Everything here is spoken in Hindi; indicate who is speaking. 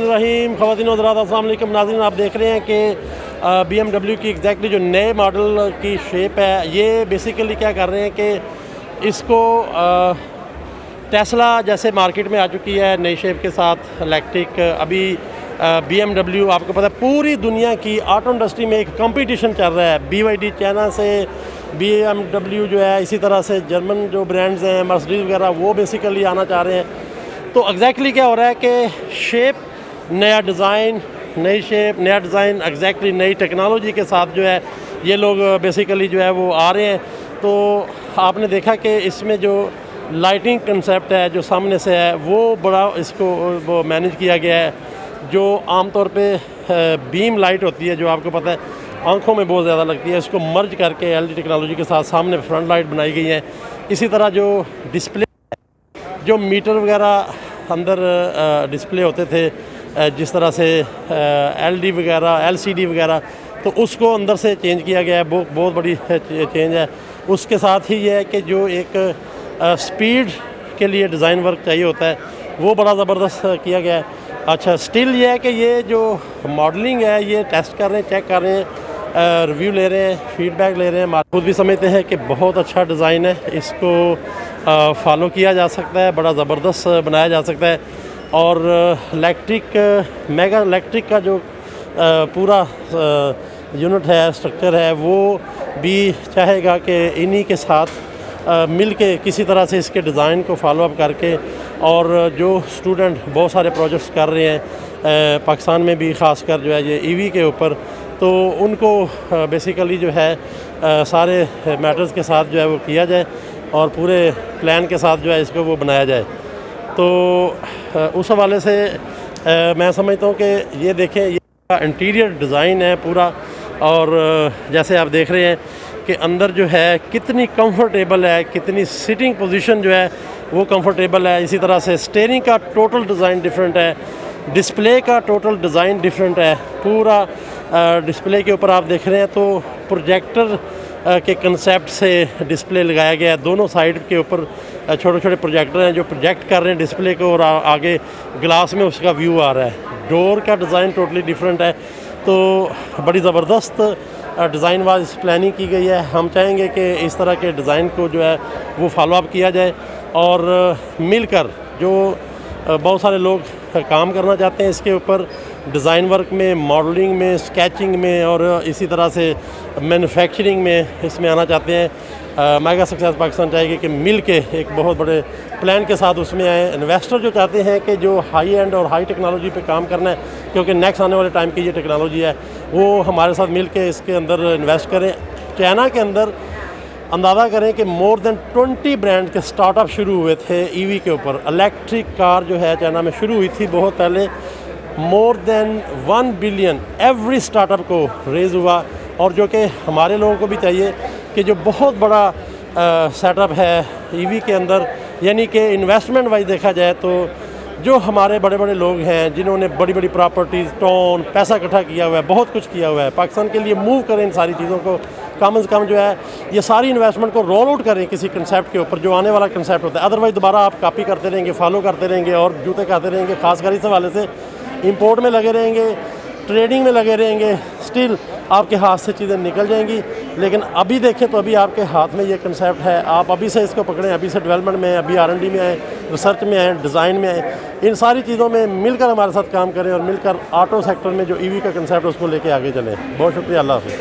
Speaker 1: रहीम ख़वातीन और हज़रात अस्सलाम वालेकुम नाज़रीन, आप देख रहे हैं कि BMW की एग्जैक्टली जो नए मॉडल की शेप है, ये बेसिकली क्या कर रहे हैं कि इसको टेस्ला जैसे मार्केट में आ चुकी है नई शेप के साथ इलेक्ट्रिक। अभी BMW आपको पता है पूरी दुनिया की ऑटो इंडस्ट्री में एक कंपटीशन चल रहा है। BYD चाइना से, BMW जो है इसी तरह से जर्मन जो ब्रांड्स हैं मर्सिडीज़ वगैरह वो बेसिकली आना चाह रहे हैं। तो एग्जैक्टली क्या हो रहा है कि शेप नया डिज़ाइन, नई शेप नया डिज़ाइन, एग्जैक्टली नई टेक्नोलॉजी के साथ जो है ये लोग बेसिकली जो है वो आ रहे हैं। तो आपने देखा कि इसमें जो लाइटिंग कंसेप्ट है जो सामने से है वो बड़ा इसको वो मैनेज किया गया है। जो आमतौर पे बीम लाइट होती है जो आपको पता है आंखों में बहुत ज़्यादा लगती है, इसको मर्ज करके LED टेक्नोलॉजी के साथ सामने फ्रंट लाइट बनाई गई है। इसी तरह जो डिस्प्ले, जो मीटर वगैरह अंदर डिस्प्ले होते थे जिस तरह से LED वगैरह LCD वगैरह, तो उसको अंदर से चेंज किया गया है। बहुत बड़ी चेंज है। उसके साथ ही ये है कि जो एक स्पीड के लिए डिज़ाइन वर्क चाहिए होता है वो बड़ा ज़बरदस्त किया गया है। अच्छा, स्टिल ये है कि ये जो मॉडलिंग है ये टेस्ट कर रहे हैं, चेक कर रहे हैं, रिव्यू ले रहे हैं, फीडबैक ले रहे हैं। खुद भी समझते हैं कि बहुत अच्छा डिज़ाइन है, इसको फॉलो किया जा सकता है, बड़ा ज़बरदस्त बनाया जा सकता है। और मेगा इलेक्ट्रिक का जो पूरा यूनिट है, स्ट्रक्चर है, वो भी चाहेगा कि इन्हीं के साथ मिल के किसी तरह से इसके डिज़ाइन को फॉलोअप करके, और जो स्टूडेंट बहुत सारे प्रोजेक्ट्स कर रहे हैं पाकिस्तान में भी ख़ासकर जो है ये EV के ऊपर, तो उनको बेसिकली जो है सारे मैटर्स के साथ जो है वो किया जाए और पूरे प्लान के साथ जो है इसको वो बनाया जाए। तो उस हवाले से मैं समझता हूँ कि ये देखें, ये इंटीरियर डिज़ाइन है पूरा, और जैसे आप देख रहे हैं कि अंदर जो है कितनी कंफर्टेबल है, कितनी सिटिंग पोजीशन जो है वो कंफर्टेबल है। इसी तरह से स्टीयरिंग का टोटल डिज़ाइन डिफरेंट है, डिस्प्ले का टोटल डिज़ाइन डिफरेंट है। पूरा डिस्प्ले के ऊपर आप देख रहे हैं तो प्रोजेक्टर के कंसेप्ट से डिस्प्ले लगाया गया है। दोनों साइड के ऊपर छोटे छोटे प्रोजेक्टर हैं जो प्रोजेक्ट कर रहे हैं डिस्प्ले को, और आगे ग्लास में उसका व्यू आ रहा है। डोर का डिज़ाइन टोटली डिफरेंट है। तो बड़ी ज़बरदस्त डिज़ाइन वाइज प्लानिंग की गई है। हम चाहेंगे कि इस तरह के डिज़ाइन को जो है वो फॉलोअप किया जाए, और मिलकर जो बहुत सारे लोग काम करना चाहते हैं इसके ऊपर, डिज़ाइन वर्क में, मॉडलिंग में, स्केचिंग में, और इसी तरह से मैन्युफैक्चरिंग में इसमें आना चाहते हैं। मेगा सक्सेस पाकिस्तान चाहेगी कि मिल के एक बहुत बड़े प्लान के साथ उसमें आए। इन्वेस्टर जो चाहते हैं कि जो हाई एंड और हाई टेक्नोलॉजी पे काम करना है, क्योंकि नेक्स्ट आने वाले टाइम की ये टेक्नोलॉजी है, वो हमारे साथ मिल के इसके अंदर इन्वेस्ट करें। चाइना के अंदर अंदाज़ा करें कि मोर देन 20 ब्रांड के स्टार्टअप शुरू हुए थे EV के ऊपर। इलेक्ट्रिक कार जो है चाइना में शुरू हुई थी बहुत पहले। More than 1 billion every startup को रेज़ हुआ, और जो कि हमारे लोगों को भी चाहिए कि जो बहुत बड़ा सेटअप है EV के अंदर, यानी कि इन्वेस्टमेंट वाइज देखा जाए तो जो हमारे बड़े बड़े लोग हैं जिन्होंने बड़ी बड़ी प्रॉपर्टीज़, टाउन, पैसा इकट्ठा किया हुआ है, बहुत कुछ किया हुआ है, पाकिस्तान के लिए मूव करें इन सारी चीज़ों को। कम से कम जो है ये सारी इन्वेस्टमेंट को रोल आउट करें किसी कंसेप्ट के ऊपर जो आने वाला कंसेप्ट होता है। अदरवाइज़ दोबारा आप कॉपी करते रहेंगे, फॉलो करते रहेंगे और जूते खाते रहेंगे। खासकर इस हवाले से इंपोर्ट में लगे रहेंगे, ट्रेडिंग में लगे रहेंगे, स्टिल आपके हाथ से चीज़ें निकल जाएंगी। लेकिन अभी देखें तो अभी आपके हाथ में ये कंसेप्ट है, आप अभी से इसको पकड़ें, अभी से डेवलपमेंट में, अभी R&D में आए, रिसर्च में आए, डिज़ाइन में आए। इन सारी चीज़ों में मिलकर हमारे साथ काम करें और मिलकर ऑटो सेक्टर में जो EV का कंसेप्ट है उसको लेके आगे चलें। बहुत शुक्रिया, अल्लाह हाफ़िज़।